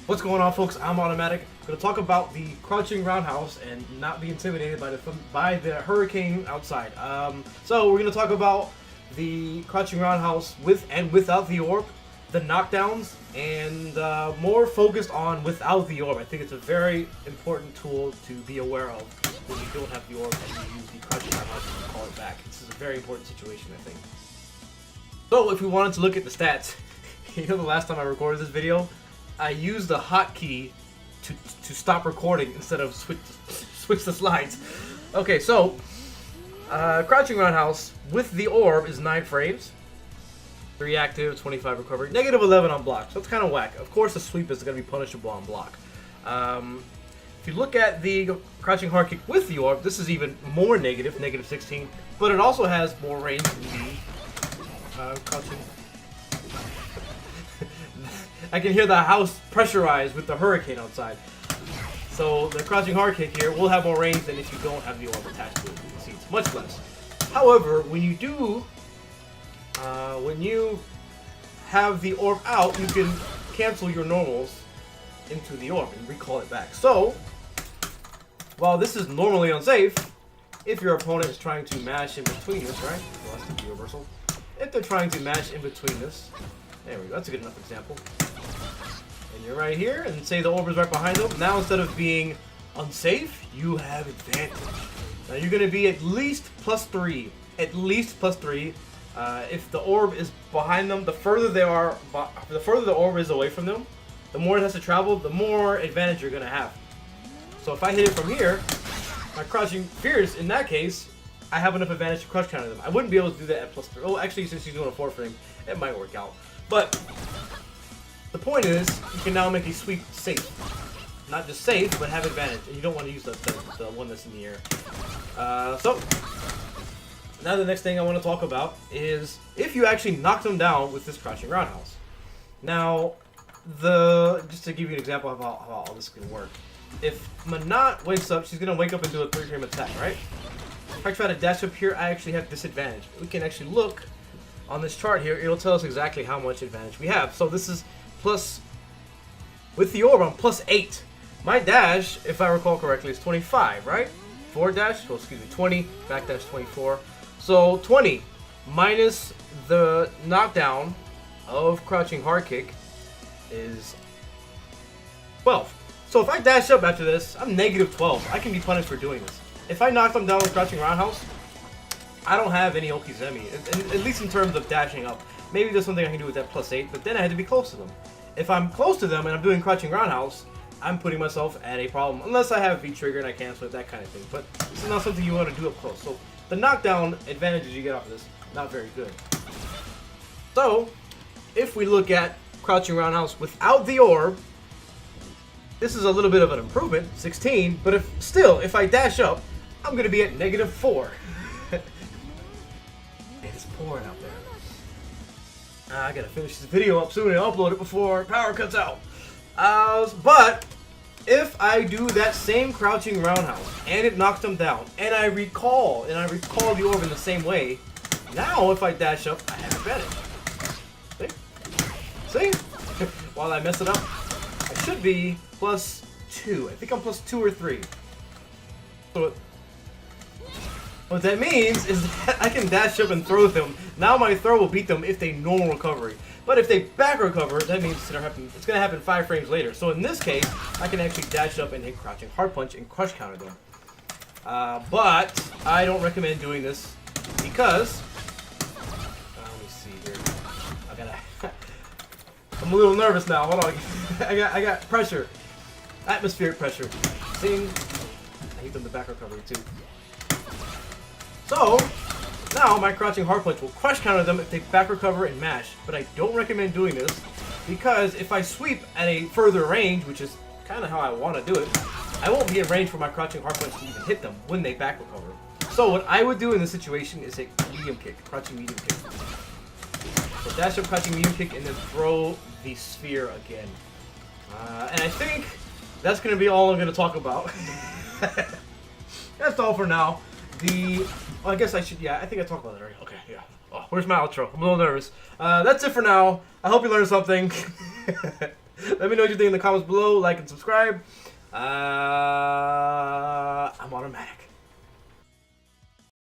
What's going on, folks? I'm Automatic. I'm going to talk about the crouching roundhouse and not be intimidated by the hurricane outside. So we're going to talk about the crouching roundhouse with and without the orb, the knockdowns, and more focused on without the orb. I think it's a very important tool to be aware of when you don't have the orb and you use the crouching roundhouse and call it back. This is a very important situation, I think. So if we wanted to look at the stats, you know, the last time I recorded this video, I used the hotkey to stop recording instead of switch the slides. Okay, so crouching roundhouse with the orb is 9 frames, 3 active, 25 recovery, negative 11 on block. So it's kind of whack. Of course, the sweep is going to be punishable on block. If you look at the crouching hard kick with the orb, this is even more negative, negative 16, but it also has more range than the crouching. I can hear the house pressurized with the hurricane outside. So the crouching hard kick here will have more range than if you don't have the orb attached to it. You can see it's much less. However, when you do, when you have the orb out, you can cancel your normals into the orb and recall it back. So, while this is normally unsafe, if your opponent is trying to mash in between this, right? Well, that's the reversal. If they're trying to mash in between this, there we go, that's a good enough example. And you're right here, and say the orb is right behind them. Now instead of being unsafe, you have advantage. Now you're going to be at least +3. At least +3. If the orb is behind them, the further they are, the further the orb is away from them, the more it has to travel, the more advantage you're going to have. So if I hit it from here, my crouching fears, in that case, I have enough advantage to crush counter them. I wouldn't be able to do that at +3. Oh, actually, since he's doing a 4 frame, it might work out. But the point is, you can now make a sweep safe. Not just safe, but have advantage. And you don't want to use the one that's in the air. So, now the next thing I want to talk about is if you actually knock them down with this crouching roundhouse. Now, just to give you an example of how all this can work. If Menat wakes up, she's going to wake up and do a 3-frame attack, right? If I try to dash up here, I actually have disadvantage. We can actually look on this chart here. It'll tell us exactly how much advantage we have. So this is plus, with the orb, I'm +8. My dash, if I recall correctly, is 25, right? Forward dash, well, excuse me, 20, back dash 24. So 20 minus the knockdown of crouching hard kick is 12. So if I dash up after this, I'm negative 12. I can be punished for doing this. If I knock them down with crouching roundhouse, I don't have any Okizemi, at least in terms of dashing up. Maybe there's something I can do with that +8, but then I had to be close to them. If I'm close to them and I'm doing crouching roundhouse, I'm putting myself at a problem. Unless I have V-trigger and I cancel it, that kind of thing. But this is not something you want to do up close. So the knockdown advantages you get off of this, not very good. So, if we look at crouching roundhouse without the orb, this is a little bit of an improvement, 16, but if I dash up, I'm going to be at -4. It's pouring out there. I gotta finish this video up soon and upload it before power cuts out. But if I do that same crouching roundhouse and it knocks them down, and I recall the orb in the same way, now if I dash up, I have advantage. See? While I mess it up, I should be +2. I think I'm +2 or 3. So what that means is that I can dash up and throw them. Now my throw will beat them if they normal recovery. But if they back recover, that means it's going to happen 5 frames later. So in this case, I can actually dash up and hit crouching hard punch and crush counter them. But I don't recommend doing this because let me see here. I'm a little nervous now. Hold on. I got pressure, atmospheric pressure. Sing. I hit them the back recovery too. So, now my crouching hard punch will crush counter them if they back recover and mash, but I don't recommend doing this because if I sweep at a further range, which is kind of how I want to do it, I won't be in range for my crouching hard punch to even hit them when they back recover. So what I would do in this situation is a medium kick, crouching medium kick. So dash up, crouching medium kick, and then throw the sphere again. And I think that's going to be all I'm going to talk about. That's all for now. Well, I guess I should, yeah, I think I talked about it already. Okay, yeah. Oh, where's my outro? I'm a little nervous. That's it for now. I hope you learned something. Let me know what you think in the comments below. Like and subscribe. I'm automatic.